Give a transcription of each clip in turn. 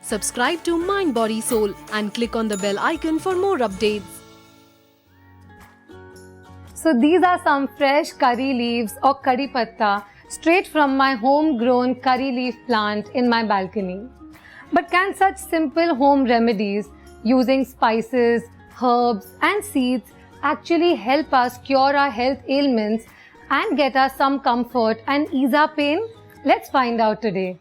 Subscribe to Mind Body Soul and click on the bell icon for more updates. So these are some fresh curry leaves or curry patta straight from my homegrown curry leaf plant in my balcony. But can such simple home remedies using spices, herbs and seeds actually help us cure our health ailments and get us some comfort and ease our pain? Let's find out today.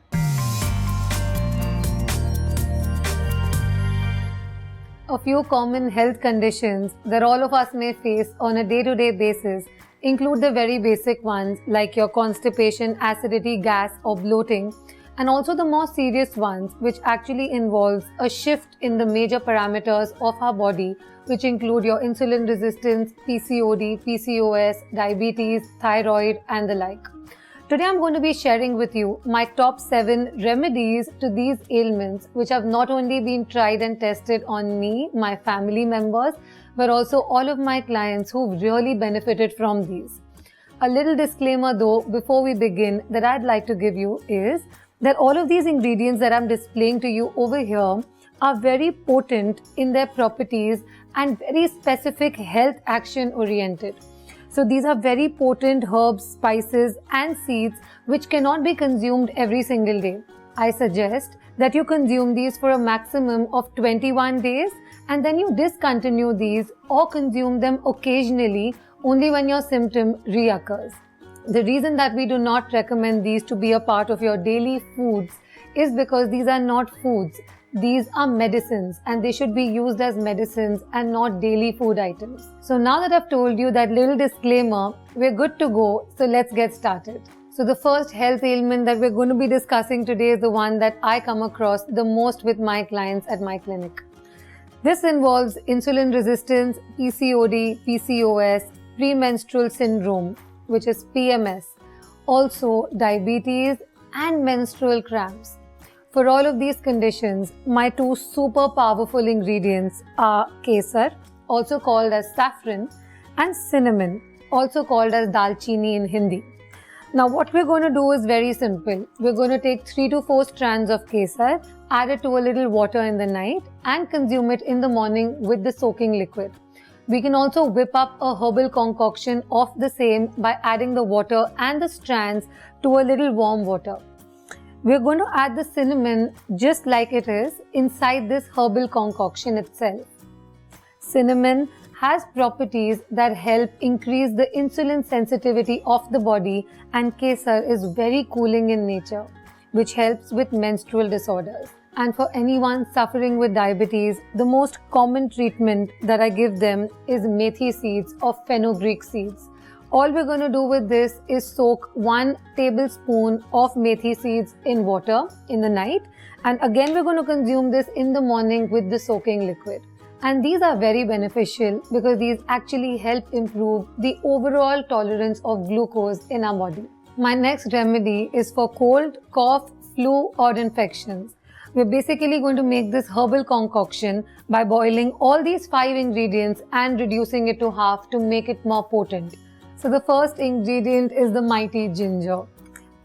A few common health conditions that all of us may face on a day-to-day basis include the very basic ones like your constipation, acidity, gas or bloating, and also the more serious ones which actually involves a shift in the major parameters of our body, which include your insulin resistance, PCOD, PCOS, diabetes, thyroid and the like. Today I'm going to be sharing with you my top 7 remedies to these ailments which have not only been tried and tested on me, my family members, but also all of my clients who've really benefited from these. A little disclaimer though before we begin that I'd like to give you is that all of these ingredients that I'm displaying to you over here are very potent in their properties and very specific health action oriented. So these are very potent herbs, spices and seeds which cannot be consumed every single day. I suggest that you consume these for a maximum of 21 days and then you discontinue these or consume them occasionally only when your symptom reoccurs. The reason that we do not recommend these to be a part of your daily foods is because these are not foods. These are medicines and they should be used as medicines and not daily food items. So now that I've told you that little disclaimer, we're good to go. So let's get started. So the first health ailment that we're going to be discussing today is the one that I come across the most with my clients at my clinic. This involves insulin resistance, PCOD, PCOS, premenstrual syndrome, which is PMS, also diabetes and menstrual cramps. For all of these conditions, my 2 super powerful ingredients are kesar, also called as saffron, and cinnamon, also called as dalchini in Hindi. Now what we're going to do is very simple. We're going to take 3 to 4 strands of kesar, add it to a little water in the night and consume it in the morning with the soaking liquid. We can also whip up a herbal concoction of the same by adding the water and the strands to a little warm water. We're going to add the cinnamon just like it is inside this herbal concoction itself. Cinnamon has properties that help increase the insulin sensitivity of the body and kesar is very cooling in nature, which helps with menstrual disorders. And for anyone suffering with diabetes, the most common treatment that I give them is methi seeds or fenugreek seeds. All we're going to do with this is soak 1 tablespoon of methi seeds in water in the night. And again, we're going to consume this in the morning with the soaking liquid. And these are very beneficial because these actually help improve the overall tolerance of glucose in our body. My next remedy is for cold, cough, flu or infections. We're basically going to make this herbal concoction by boiling all these 5 ingredients and reducing it to half to make it more potent. So the first ingredient is the mighty ginger.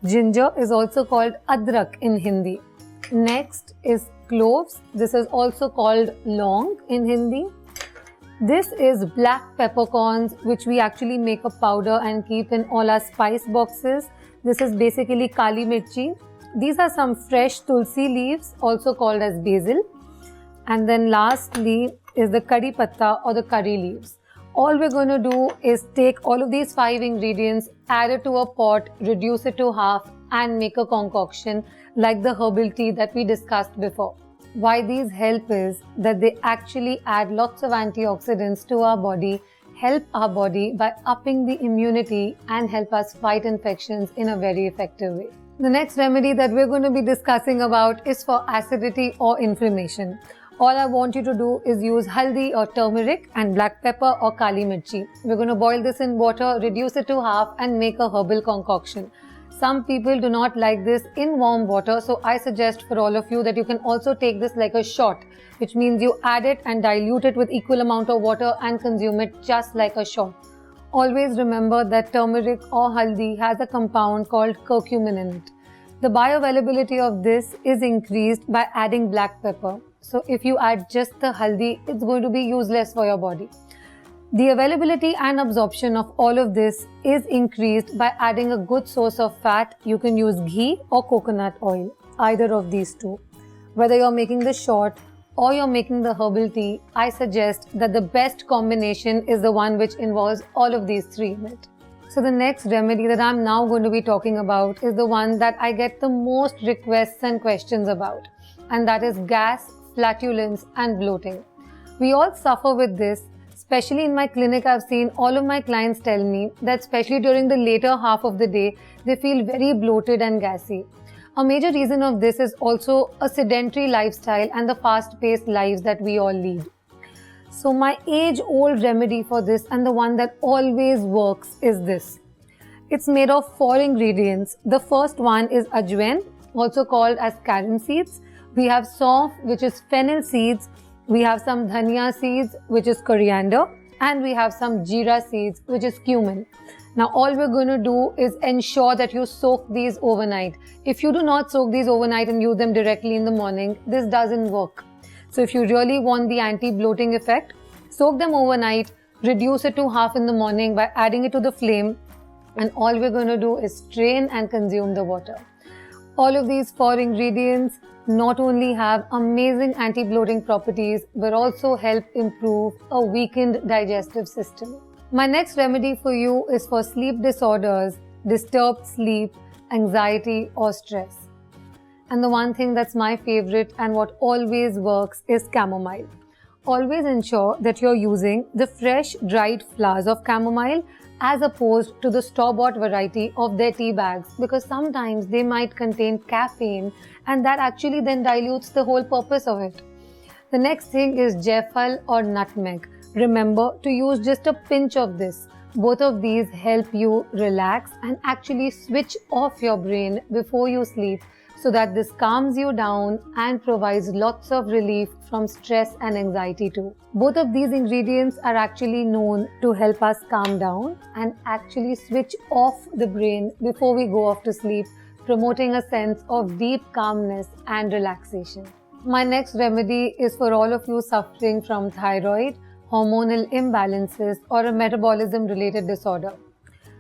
Ginger is also called adrak in Hindi. Next is cloves. This is also called long in Hindi. This is black peppercorns which we actually make a powder and keep in all our spice boxes. This is basically kali mirchi. These are some fresh tulsi leaves also called as basil. And then lastly is the curry patta or the curry leaves. All we're going to do is take all of these 5 ingredients, add it to a pot, reduce it to half and make a concoction like the herbal tea that we discussed before. Why these help is that they actually add lots of antioxidants to our body, help our body by upping the immunity and help us fight infections in a very effective way. The next remedy that we're going to be discussing about is for acidity or inflammation. All I want you to do is use haldi or turmeric and black pepper or kali mirchi. We're going to boil this in water, reduce it to half and make a herbal concoction. Some people do not like this in warm water, so I suggest for all of you that you can also take this like a shot, which means you add it and dilute it with equal amount of water and consume it just like a shot. Always remember that turmeric or haldi has a compound called curcumin in it. The bioavailability of this is increased by adding black pepper. So if you add just the haldi, it's going to be useless for your body. The availability and absorption of all of this is increased by adding a good source of fat. You can use ghee or coconut oil, either of these two. Whether you're making the short or you're making the herbal tea, I suggest that the best combination is the one which involves all of these three in it. So the next remedy that I'm now going to be talking about is the one that I get the most requests and questions about, and that is gas, flatulence and bloating. We all suffer with this. Especially in my clinic, I've seen all of my clients tell me that especially during the later half of the day, they feel very bloated and gassy. A major reason of this is also a sedentary lifestyle and the fast-paced lives that we all lead. So my age-old remedy for this, and the one that always works, is this. It's made of 4 ingredients. The first one is ajwain, also called as carom seeds. We have saunf, which is fennel seeds. We have some dhania seeds, which is coriander, and we have some jeera seeds, which is cumin. Now all we're going to do is ensure that you soak these overnight. If you do not soak these overnight and use them directly in the morning, this doesn't work. So if you really want the anti-bloating effect, soak them overnight, reduce it to half in the morning by adding it to the flame, and all we're going to do is strain and consume the water. All of these 4 ingredients not only have amazing anti-bloating properties but also help improve a weakened digestive system. My next remedy for you is for sleep disorders, disturbed sleep, anxiety or stress. And the one thing that's my favorite and what always works is chamomile. Always ensure that you're using the fresh dried flowers of chamomile as opposed to the store-bought variety of their tea bags, because sometimes they might contain caffeine and that actually then dilutes the whole purpose of it. The next thing is jaifal or nutmeg. Remember to use just a pinch of this. Both of these help you relax and actually switch off your brain before you sleep, so that this calms you down and provides lots of relief from stress and anxiety too. Both of these ingredients are actually known to help us calm down and actually switch off the brain before we go off to sleep, promoting a sense of deep calmness and relaxation. My next remedy is for all of you suffering from thyroid, hormonal imbalances or a metabolism related disorder.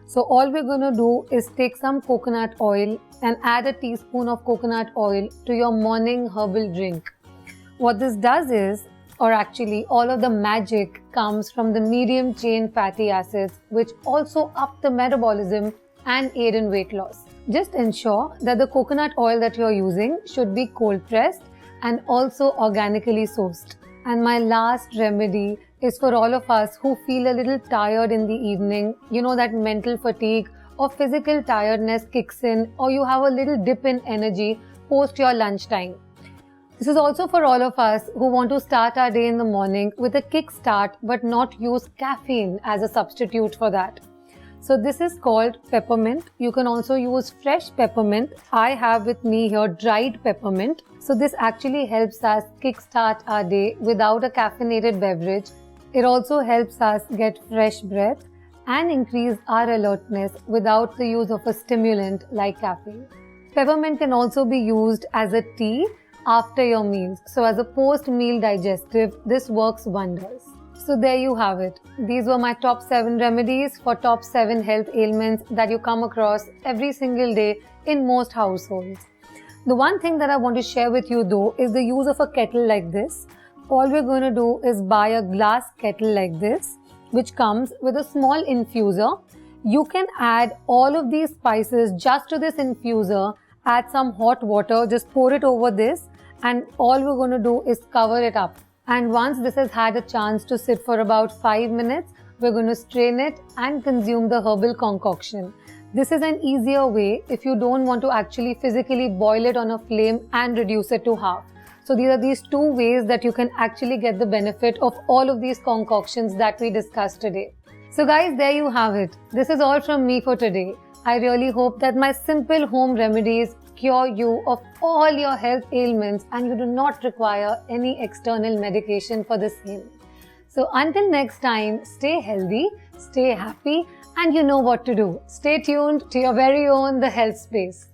So all we're going to do is take some coconut oil and add a teaspoon of coconut oil to your morning herbal drink. What this does is, or actually all of the magic comes from the medium chain fatty acids, which also up the metabolism and aid in weight loss. Just ensure that the coconut oil that you're using should be cold pressed and also organically sourced. And my last remedy is for all of us who feel a little tired in the evening. You know, that mental fatigue or physical tiredness kicks in, or you have a little dip in energy post your lunchtime. This is also for all of us who want to start our day in the morning with a kick start but not use caffeine as a substitute for that. So this is called peppermint. You can also use fresh peppermint. I have with me here dried peppermint. So this actually helps us kickstart our day without a caffeinated beverage. It also helps us get fresh breath and increase our alertness without the use of a stimulant like caffeine. Peppermint can also be used as a tea after your meals. So as a post-meal digestive, this works wonders. So there you have it. These were my top 7 remedies for top 7 health ailments that you come across every single day in most households. The one thing that I want to share with you though is the use of a kettle like this. All we're going to do is buy a glass kettle like this, which comes with a small infuser. You can add all of these spices just to this infuser, add some hot water, just pour it over this, and all we're going to do is cover it up. And once this has had a chance to sit for about 5 minutes, we're going to strain it and consume the herbal concoction. This is an easier way if you don't want to actually physically boil it on a flame and reduce it to half. So these are these 2 ways that you can actually get the benefit of all of these concoctions that we discussed today. So guys, there you have it. This is all from me for today. I really hope that my simple home remedies cure you of all your health ailments and you do not require any external medication for the same. So until next time, stay healthy, stay happy, and you know what to do. Stay tuned to your very own The Health Space.